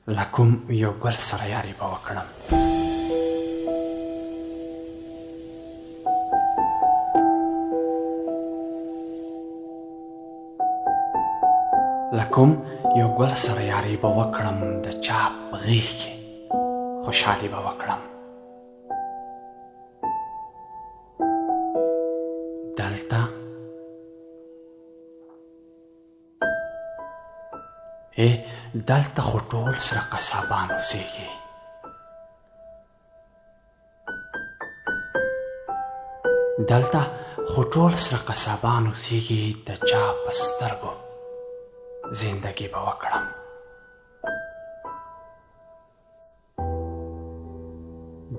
لکم یو ګل سره یاري به وکړم. لکم یو ګل سره یاري به وکړم، د چا په غېږ کې خوشحالي به وکړم. دلته خو ټول سره قصابان اوسېږي. دلته خو ټول سره قصابان اوسېږي، د چا په سترګو زندګي به وکړم.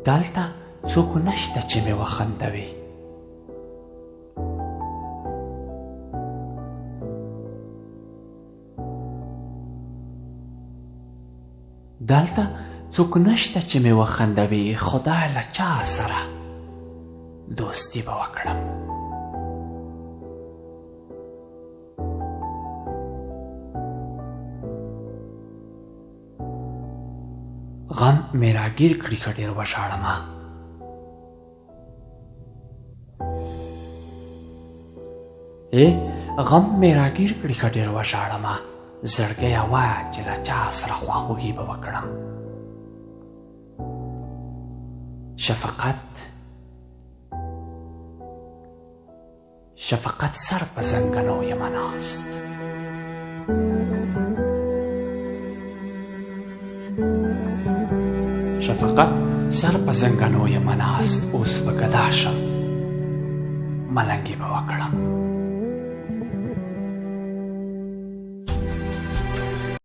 دلته څوک نشته چې مې وخندوي. دلته څوک نشته چې مې وخندوي، خدای له چا سره دوستي به وکړم. غم مې راګیر کړي که ډېر وژاړمه. غم مې راګیر کړي که ډېر وژاړمه، زړګیه وایه چې له چا سره خواخوږي به وکړم. شفقت سر په زنګنو یمه ناست. شفقت سر په زنګنو یمه ناست، اوس به ګدا شم ملنګي به وکړم.